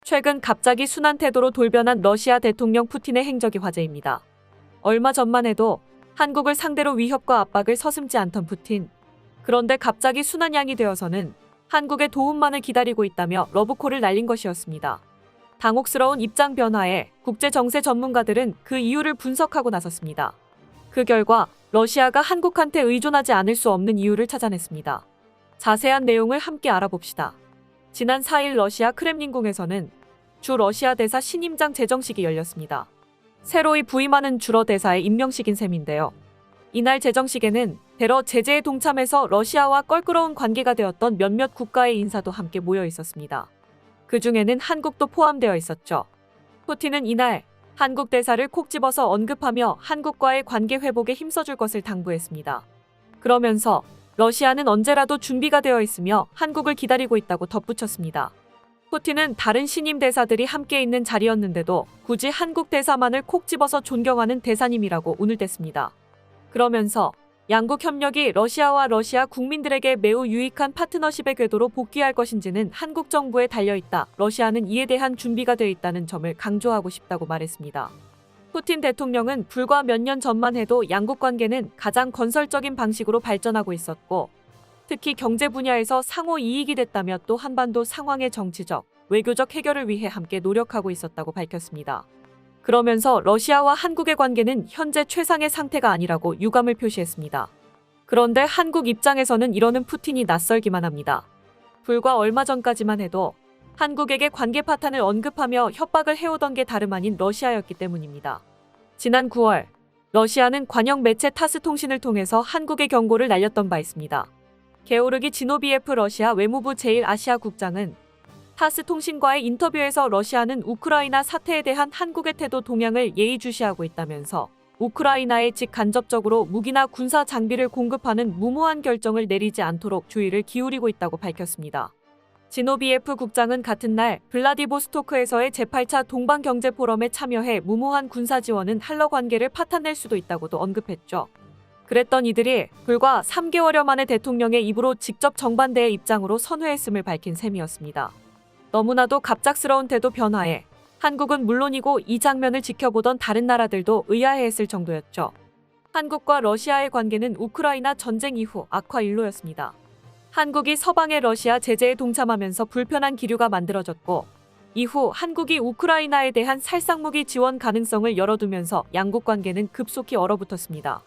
최근 갑자기 순한 태도로 돌변한 러시아 대통령 푸틴의 행적이 화제입니다. 얼마 전만 해도 한국을 상대로 위협과 압박을 서슴지 않던 푸틴. 그런데 갑자기 순한 양이 되어서는 한국의 도움만을 기다리고 있다며 러브콜을 날린 것이었습니다. 당혹스러운 입장 변화에 국제 정세 전문가들은 그 이유를 분석하고 나섰습니다. 그 결과 러시아가 한국한테 의존하지 않을 수 없는 이유를 찾아냈습니다. 자세한 내용을 함께 알아봅시다. 지난 4일 러시아 크렘린궁에서는 주 러시아 대사 신임장 제정식이 열렸습니다. 새로이 부임하는 주러 대사의 임명식인 셈인데요. 이날 제정식에는 테러 제재에 동참해서 러시아와 껄끄러운 관계가 되었던 몇몇 국가의 인사도 함께 모여 있었습니다. 그 중에는 한국도 포함되어 있었죠. 푸틴은 이날 한국 대사를 콕 집어서 언급하며 한국과의 관계 회복에 힘써줄 것을 당부했습니다. 그러면서 러시아는 언제라도 준비가 되어 있으며 한국을 기다리고 있다고 덧붙였습니다. 푸틴은 다른 신임 대사들이 함께 있는 자리였는데도 굳이 한국 대사만을 콕 집어서 존경하는 대사님이라고 운을 댔습니다. 그러면서 양국 협력이 러시아와 러시아 국민들에게 매우 유익한 파트너십의 궤도로 복귀할 것인지는 한국 정부에 달려있다. 러시아는 이에 대한 준비가 되어 있다는 점을 강조하고 싶다고 말했습니다. 푸틴 대통령은 불과 몇 년 전만 해도 양국 관계는 가장 건설적인 방식으로 발전하고 있었고 특히 경제 분야에서 상호 이익이 됐다며 또 한반도 상황의 정치적, 외교적 해결을 위해 함께 노력하고 있었다고 밝혔습니다. 그러면서 러시아와 한국의 관계는 현재 최상의 상태가 아니라고 유감을 표시했습니다. 그런데 한국 입장에서는 이러는 푸틴이 낯설기만 합니다. 불과 얼마 전까지만 해도 한국에게 관계 파탄을 언급하며 협박을 해오던 게 다름 아닌 러시아였기 때문입니다. 지난 9월, 러시아는 관영 매체 타스 통신을 통해서 한국의 경고를 날렸던 바 있습니다. 게오르기 지노비에프 러시아 외무부 제1아시아 국장은 타스 통신과의 인터뷰에서 러시아는 우크라이나 사태에 대한 한국의 태도 동향을 예의주시하고 있다면서 우크라이나에 직간접적으로 무기나 군사 장비를 공급하는 무모한 결정을 내리지 않도록 주의를 기울이고 있다고 밝혔습니다. 지노비에프 국장은 같은 날 블라디보스토크에서의 제8차 동방경제포럼에 참여해 무모한 군사 지원은 한러 관계를 파탄낼 수도 있다고도 언급했죠. 그랬던 이들이 불과 3개월여 만에 대통령의 입으로 직접 정반대의 입장으로 선회했음을 밝힌 셈이었습니다. 너무나도 갑작스러운 태도 변화에 한국은 물론이고 이 장면을 지켜보던 다른 나라들도 의아해했을 정도였죠. 한국과 러시아의 관계는 우크라이나 전쟁 이후 악화 일로였습니다. 한국이 서방의 러시아 제재에 동참하면서 불편한 기류가 만들어졌고 이후 한국이 우크라이나에 대한 살상무기 지원 가능성을 열어두면서 양국 관계는 급속히 얼어붙었습니다.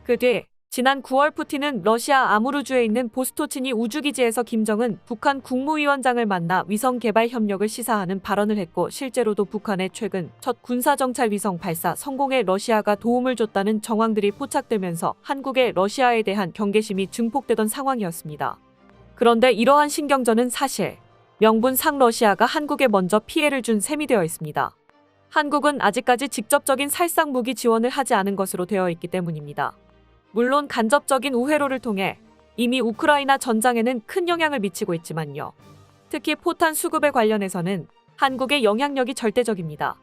그 뒤 지난 9월 푸틴은 러시아 아무르주에 있는 보스토치니 우주기지에서 김정은 북한 국무위원장을 만나 위성 개발 협력을 시사하는 발언을 했고 실제로도 북한의 최근 첫 군사정찰 위성 발사 성공에 러시아가 도움을 줬다는 정황들이 포착되면서 한국의 러시아에 대한 경계심이 증폭되던 상황이었습니다. 그런데 이러한 신경전은 사실 명분상 러시아가 한국에 먼저 피해를 준 셈이 되어 있습니다. 한국은 아직까지 직접적인 살상 무기 지원을 하지 않은 것으로 되어 있기 때문입니다. 물론 간접적인 우회로를 통해 이미 우크라이나 전장에는 큰 영향을 미치고 있지만요. 특히 포탄 수급에 관련해서는 한국의 영향력이 절대적입니다.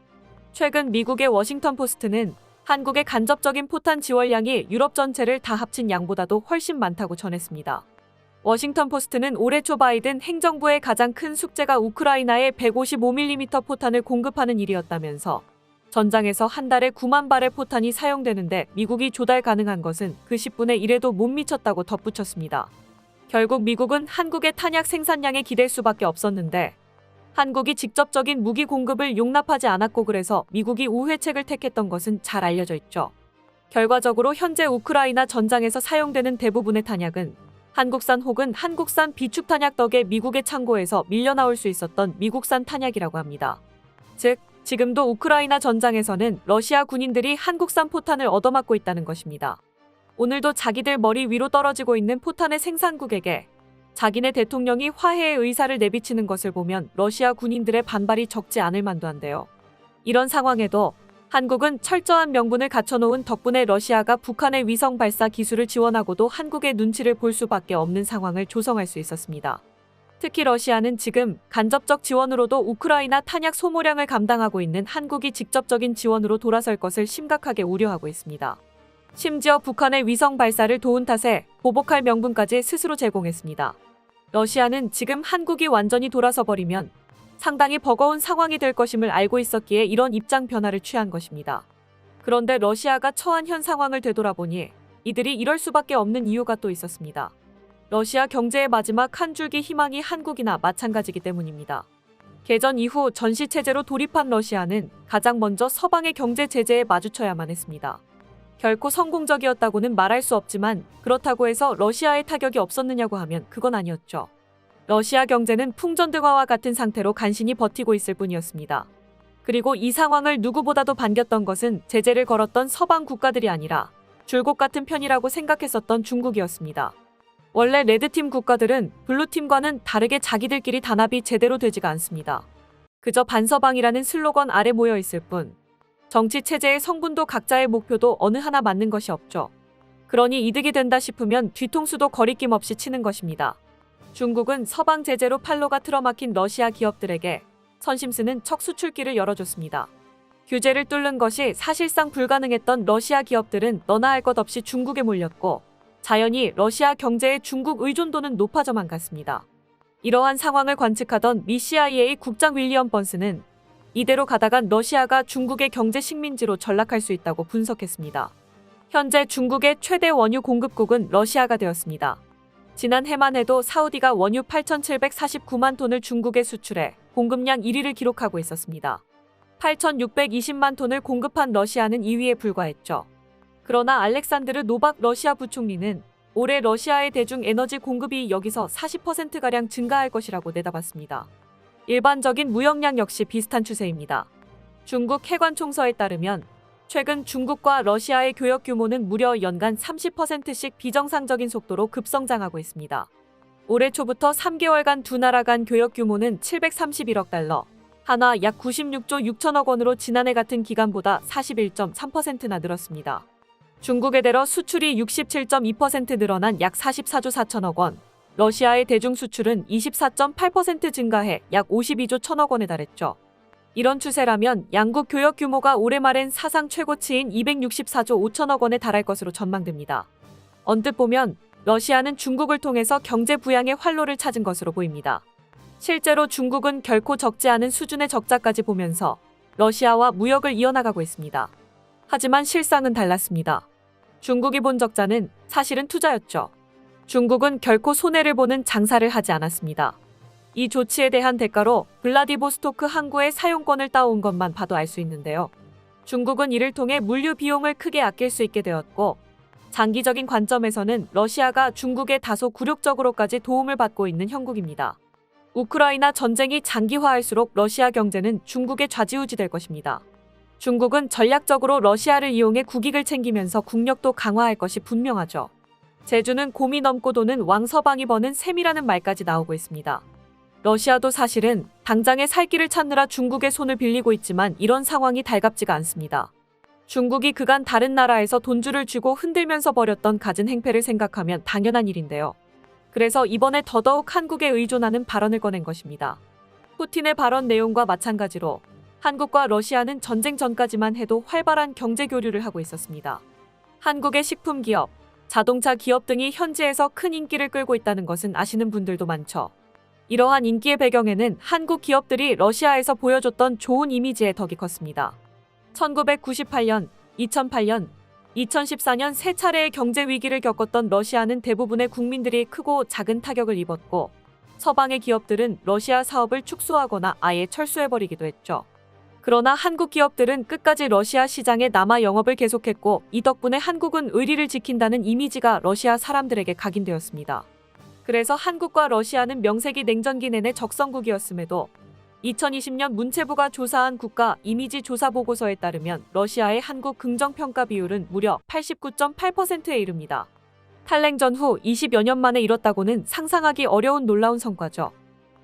최근 미국의 워싱턴 포스트는 한국의 간접적인 포탄 지원량이 유럽 전체를 다 합친 양보다도 훨씬 많다고 전했습니다. 워싱턴 포스트는 올해 초 바이든 행정부의 가장 큰 숙제가 우크라이나에 155mm 포탄을 공급하는 일이었다면서 전장에서 한 달에 9만 발의 포탄이 사용되는데 미국이 조달 가능한 것은 그 10분의 1에도 못 미쳤다고 덧붙였습니다. 결국 미국은 한국의 탄약 생산량에 기댈 수밖에 없었는데 한국이 직접적인 무기 공급을 용납하지 않았고 그래서 미국이 우회책을 택했던 것은 잘 알려져 있죠. 결과적으로 현재 우크라이나 전장에서 사용되는 대부분의 탄약은 한국산 혹은 한국산 비축 탄약 덕에 미국의 창고에서 밀려나올 수 있었던 미국산 탄약이라고 합니다. 즉 지금도 우크라이나 전장에서는 러시아 군인들이 한국산 포탄을 얻어맞고 있다는 것입니다. 오늘도 자기들 머리 위로 떨어지고 있는 포탄의 생산국에게 자기네 대통령이 화해의 의사를 내비치는 것을 보면 러시아 군인들의 반발이 적지 않을 만도 한데요. 이런 상황에도 한국은 철저한 명분을 갖춰놓은 덕분에 러시아가 북한의 위성 발사 기술을 지원하고도 한국의 눈치를 볼 수밖에 없는 상황을 조성할 수 있었습니다. 특히 러시아는 지금 간접적 지원으로도 우크라이나 탄약 소모량을 감당하고 있는 한국이 직접적인 지원으로 돌아설 것을 심각하게 우려하고 있습니다. 심지어 북한의 위성 발사를 도운 탓에 보복할 명분까지 스스로 제공했습니다. 러시아는 지금 한국이 완전히 돌아서 버리면 상당히 버거운 상황이 될 것임을 알고 있었기에 이런 입장 변화를 취한 것입니다. 그런데 러시아가 처한 현 상황을 되돌아보니 이들이 이럴 수밖에 없는 이유가 또 있었습니다. 러시아 경제의 마지막 한 줄기 희망이 한국이나 마찬가지이기 때문입니다. 개전 이후 전시체제로 돌입한 러시아는 가장 먼저 서방의 경제 제재에 마주쳐야만 했습니다. 결코 성공적이었다고는 말할 수 없지만 그렇다고 해서 러시아의 타격이 없었느냐고 하면 그건 아니었죠. 러시아 경제는 풍전등화와 같은 상태로 간신히 버티고 있을 뿐이었습니다. 그리고 이 상황을 누구보다도 반겼던 것은 제재를 걸었던 서방 국가들이 아니라 줄곧 같은 편이라고 생각했었던 중국이었습니다. 원래 레드팀 국가들은 블루팀과는 다르게 자기들끼리 단합이 제대로 되지가 않습니다. 그저 반서방이라는 슬로건 아래 모여 있을 뿐 정치 체제의 성분도 각자의 목표도 어느 하나 맞는 것이 없죠. 그러니 이득이 된다 싶으면 뒤통수도 거리낌 없이 치는 것입니다. 중국은 서방 제재로 판로가 틀어막힌 러시아 기업들에게 선심쓰는 척 수출길을 열어줬습니다. 규제를 뚫는 것이 사실상 불가능했던 러시아 기업들은 너나 할 것 없이 중국에 몰렸고 자연히 러시아 경제의 중국 의존도는 높아져만 갔습니다. 이러한 상황을 관측하던 미 CIA 국장 윌리엄 번스는 이대로 가다간 러시아가 중국의 경제 식민지로 전락할 수 있다고 분석했습니다. 현재 중국의 최대 원유 공급국은 러시아가 되었습니다. 지난해만 해도 사우디가 원유 8,749만 톤을 중국에 수출해 공급량 1위를 기록하고 있었습니다. 8,620만 톤을 공급한 러시아는 2위에 불과했죠. 그러나 알렉산드르 노박 러시아 부총리는 올해 러시아의 대중 에너지 공급이 여기서 40%가량 증가할 것이라고 내다봤습니다. 일반적인 무역량 역시 비슷한 추세입니다. 중국 해관총서에 따르면 최근 중국과 러시아의 교역 규모는 무려 연간 30%씩 비정상적인 속도로 급성장하고 있습니다. 올해 초부터 3개월간 두 나라 간 교역 규모는 731억 달러, 하나 약 96조 6천억 원으로 지난해 같은 기간보다 41.3%나 늘었습니다. 중국에 대러 수출이 67.2% 늘어난 약 44조 4천억 원, 러시아의 대중 수출은 24.8% 증가해 약 52조 1천억 원에 달했죠. 이런 추세라면 양국 교역 규모가 올해 말엔 사상 최고치인 264조 5천억 원에 달할 것으로 전망됩니다. 언뜻 보면 러시아는 중국을 통해서 경제 부양의 활로를 찾은 것으로 보입니다. 실제로 중국은 결코 적지 않은 수준의 적자까지 보면서 러시아와 무역을 이어나가고 있습니다. 하지만 실상은 달랐습니다. 중국이 본 적자는 사실은 투자였죠. 중국은 결코 손해를 보는 장사를 하지 않았습니다. 이 조치에 대한 대가로 블라디보스토크 항구의 사용권을 따온 것만 봐도 알 수 있는데요. 중국은 이를 통해 물류 비용을 크게 아낄 수 있게 되었고 장기적인 관점에서는 러시아가 중국에 다소 굴욕적으로까지 도움을 받고 있는 형국입니다. 우크라이나 전쟁이 장기화할수록 러시아 경제는 중국의 좌지우지 될 것입니다. 중국은 전략적으로 러시아를 이용해 국익을 챙기면서 국력도 강화할 것이 분명하죠. 제주는 곰이 넘고 도는 왕서방이 버는 셈이라는 말까지 나오고 있습니다. 러시아도 사실은 당장의 살 길을 찾느라 중국의 손을 빌리고 있지만 이런 상황이 달갑지가 않습니다. 중국이 그간 다른 나라에서 돈줄을 쥐고 흔들면서 벌였던 갖은 행패를 생각하면 당연한 일인데요. 그래서 이번에 더더욱 한국에 의존하는 발언을 꺼낸 것입니다. 푸틴의 발언 내용과 마찬가지로 한국과 러시아는 전쟁 전까지만 해도 활발한 경제 교류를 하고 있었습니다. 한국의 식품 기업, 자동차 기업 등이 현지에서 큰 인기를 끌고 있다는 것은 아시는 분들도 많죠. 이러한 인기의 배경에는 한국 기업들이 러시아에서 보여줬던 좋은 이미지의 덕이 컸습니다. 1998년, 2008년, 2014년 세 차례의 경제 위기를 겪었던 러시아는 대부분의 국민들이 크고 작은 타격을 입었고 서방의 기업들은 러시아 사업을 축소하거나 아예 철수해버리기도 했죠. 그러나 한국 기업들은 끝까지 러시아 시장에 남아 영업을 계속했고 이 덕분에 한국은 의리를 지킨다는 이미지가 러시아 사람들에게 각인되었습니다. 그래서 한국과 러시아는 명세기 냉전기 내내 적성국이었음에도 2020년 문체부가 조사한 국가 이미지 조사 보고서에 따르면 러시아의 한국 긍정평가 비율은 무려 89.8%에 이릅니다. 탈냉전 후 20여 년 만에 이뤘다고는 상상하기 어려운 놀라운 성과죠.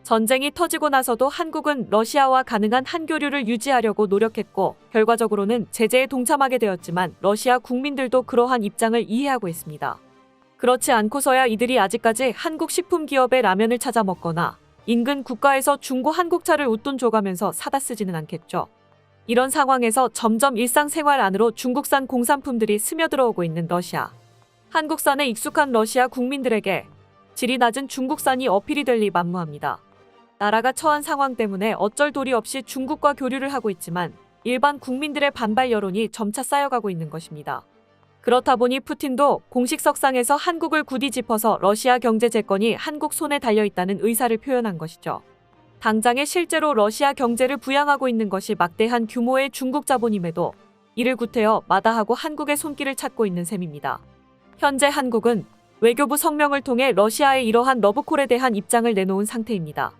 전쟁이 터지고 나서도 한국은 러시아와 가능한 한교류를 유지하려고 노력했고 결과적으로는 제재에 동참하게 되었지만 러시아 국민들도 그러한 입장을 이해하고 있습니다. 그렇지 않고서야 이들이 아직까지 한국 식품기업의 라면을 찾아 먹거나 인근 국가에서 중고 한국차를 웃돈 줘가면서 사다 쓰지는 않겠죠. 이런 상황에서 점점 일상생활 안으로 중국산 공산품들이 스며들어오고 있는 러시아. 한국산에 익숙한 러시아 국민들에게 질이 낮은 중국산이 어필이 될 리 만무합니다. 나라가 처한 상황 때문에 어쩔 도리 없이 중국과 교류를 하고 있지만 일반 국민들의 반발 여론이 점차 쌓여가고 있는 것입니다. 그렇다 보니 푸틴도 공식 석상에서 한국을 굳이 짚어서 러시아 경제 재건이 한국 손에 달려있다는 의사를 표현한 것이죠. 당장에 실제로 러시아 경제를 부양하고 있는 것이 막대한 규모의 중국 자본임에도 이를 구태여 마다하고 한국의 손길을 찾고 있는 셈입니다. 현재 한국은 외교부 성명을 통해 러시아의 이러한 러브콜에 대한 입장을 내놓은 상태입니다.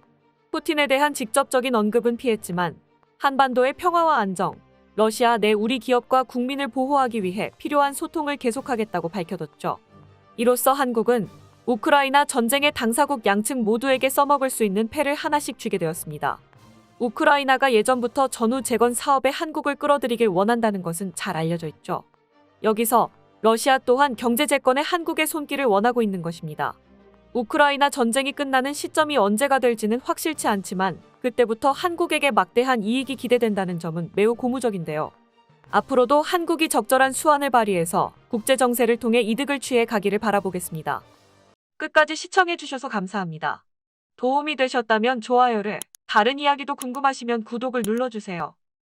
푸틴에 대한 직접적인 언급은 피했지만 한반도의 평화와 안정, 러시아 내 우리 기업과 국민을 보호하기 위해 필요한 소통을 계속하겠다고 밝혀뒀죠. 이로써 한국은 우크라이나 전쟁의 당사국 양측 모두에게 써먹을 수 있는 패를 하나씩 쥐게 되었습니다. 우크라이나가 예전부터 전후 재건 사업에 한국을 끌어들이길 원한다는 것은 잘 알려져 있죠. 여기서 러시아 또한 경제 재건에 한국의 손길을 원하고 있는 것입니다. 우크라이나 전쟁이 끝나는 시점이 언제가 될지는 확실치 않지만 그때부터 한국에게 막대한 이익이 기대된다는 점은 매우 고무적인데요. 앞으로도 한국이 적절한 수완을 발휘해서 국제 정세를 통해 이득을 취해 가기를 바라보겠습니다. 끝까지 시청해주셔서 감사합니다. 도움이 되셨다면 좋아요를, 다른 이야기도 궁금하시면 구독을 눌러주세요.